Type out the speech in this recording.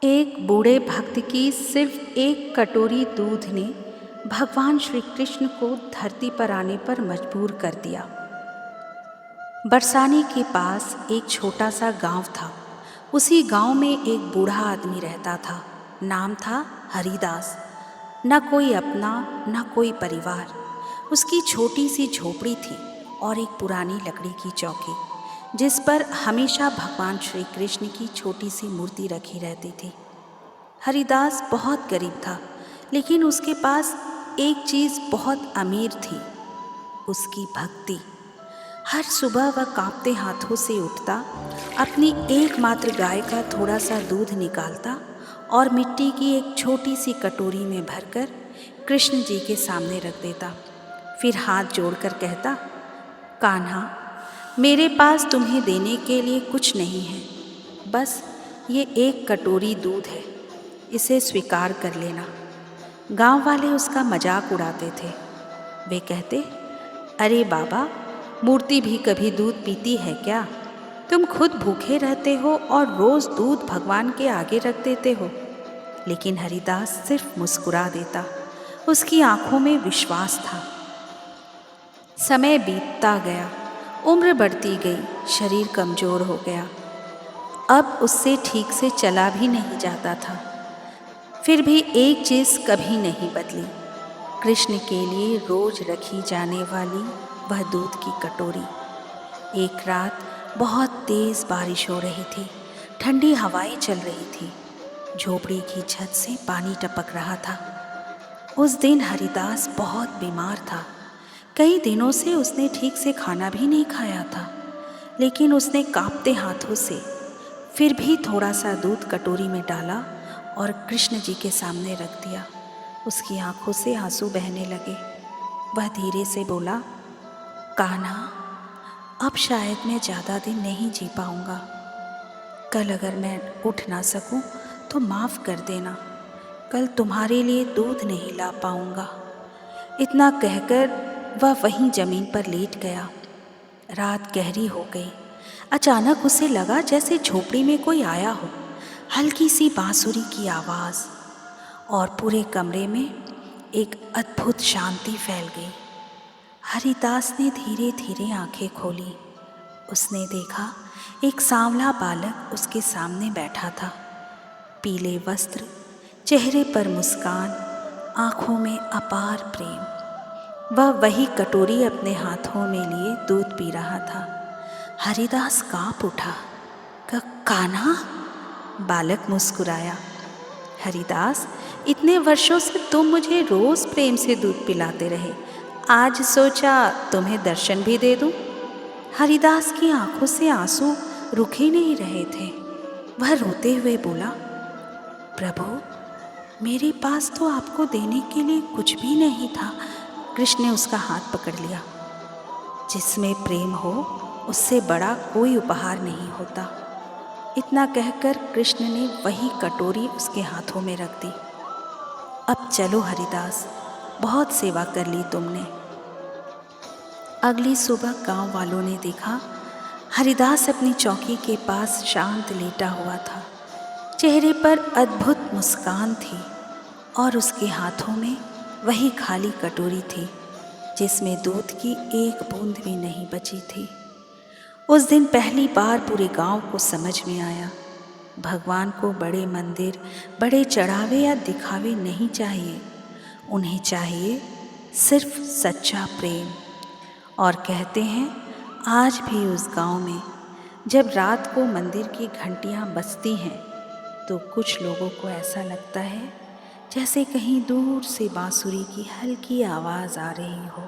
एक बूढ़े भक्त की सिर्फ एक कटोरी दूध ने भगवान श्री कृष्ण को धरती पर आने पर मजबूर कर दिया। बरसाने के पास एक छोटा सा गांव था। उसी गांव में एक बूढ़ा आदमी रहता था। नाम था हरिदास। न कोई अपना न कोई परिवार। उसकी छोटी सी झोपड़ी थी और एक पुरानी लकड़ी की चौकी, जिस पर हमेशा भगवान श्री कृष्ण की छोटी सी मूर्ति रखी रहती थी। हरिदास बहुत गरीब था, लेकिन उसके पास एक चीज़ बहुत अमीर थी, उसकी भक्ति। हर सुबह वह कांपते हाथों से उठता, अपनी एकमात्र गाय का थोड़ा सा दूध निकालता और मिट्टी की एक छोटी सी कटोरी में भरकर कृष्ण जी के सामने रख देता। फिर हाथ जोड़कर कहता, कान्हा, मेरे पास तुम्हें देने के लिए कुछ नहीं है, बस ये एक कटोरी दूध है, इसे स्वीकार कर लेना। गांव वाले उसका मजाक उड़ाते थे। वे कहते, अरे बाबा, मूर्ति भी कभी दूध पीती है क्या? तुम खुद भूखे रहते हो और रोज़ दूध भगवान के आगे रख देते हो। लेकिन हरिदास सिर्फ मुस्कुरा देता। उसकी आंखों में विश्वास था। समय बीतता गया, उम्र बढ़ती गई, शरीर कमज़ोर हो गया। अब उससे ठीक से चला भी नहीं जाता था। फिर भी एक चीज़ कभी नहीं बदली, कृष्ण के लिए रोज़ रखी जाने वाली वह दूध की कटोरी। एक रात बहुत तेज़ बारिश हो रही थी, ठंडी हवाएं चल रही थी, झोपड़ी की छत से पानी टपक रहा था। उस दिन हरिदास बहुत बीमार था। कई दिनों से उसने ठीक से खाना भी नहीं खाया था, लेकिन उसने कांपते हाथों से फिर भी थोड़ा सा दूध कटोरी में डाला और कृष्ण जी के सामने रख दिया। उसकी आंखों से आंसू बहने लगे। वह धीरे से बोला, कान्हा, अब शायद मैं ज़्यादा दिन नहीं जी पाऊँगा। कल अगर मैं उठ ना सकूं तो माफ़ कर देना। कल तुम्हारे लिए दूध नहीं ला पाऊँगा। इतना कहकर वह वहीं ज़मीन पर लेट गया। रात गहरी हो गई। अचानक उसे लगा जैसे झोपड़ी में कोई आया हो। हल्की सी बांसुरी की आवाज़ और पूरे कमरे में एक अद्भुत शांति फैल गई। हरिदास ने धीरे धीरे आंखें खोली। उसने देखा एक सांवला बालक उसके सामने बैठा था। पीले वस्त्र, चेहरे पर मुस्कान, आंखों में अपार प्रेम। वह वही कटोरी अपने हाथों में लिए दूध पी रहा था। हरिदास कांप उठा। कान्हा? बालक मुस्कुराया। हरिदास, इतने वर्षों से तुम मुझे रोज़ प्रेम से दूध पिलाते रहे, आज सोचा तुम्हें दर्शन भी दे दूं। हरिदास की आंखों से आंसू रुक ही नहीं रहे थे। वह रोते हुए बोला, प्रभु, मेरे पास तो आपको देने के लिए कुछ भी नहीं था। कृष्ण ने उसका हाथ पकड़ लिया। जिसमें प्रेम हो उससे बड़ा कोई उपहार नहीं होता। इतना कहकर कृष्ण ने वही कटोरी उसके हाथों में रख दी। अब चलो हरिदास, बहुत सेवा कर ली तुमने। अगली सुबह गांव वालों ने देखा हरिदास अपनी चौकी के पास शांत लेटा हुआ था। चेहरे पर अद्भुत मुस्कान थी और उसके हाथों में वही खाली कटोरी थी जिसमें दूध की एक बूंद भी नहीं बची थी। उस दिन पहली बार पूरे गांव को समझ में आया, भगवान को बड़े मंदिर, बड़े चढ़ावे या दिखावे नहीं चाहिए। उन्हें चाहिए सिर्फ सच्चा प्रेम। और कहते हैं, आज भी उस गांव में जब रात को मंदिर की घंटियां बजती हैं तो कुछ लोगों को ऐसा लगता है जैसे कहीं दूर से बांसुरी की हल्की आवाज़ आ रही हो।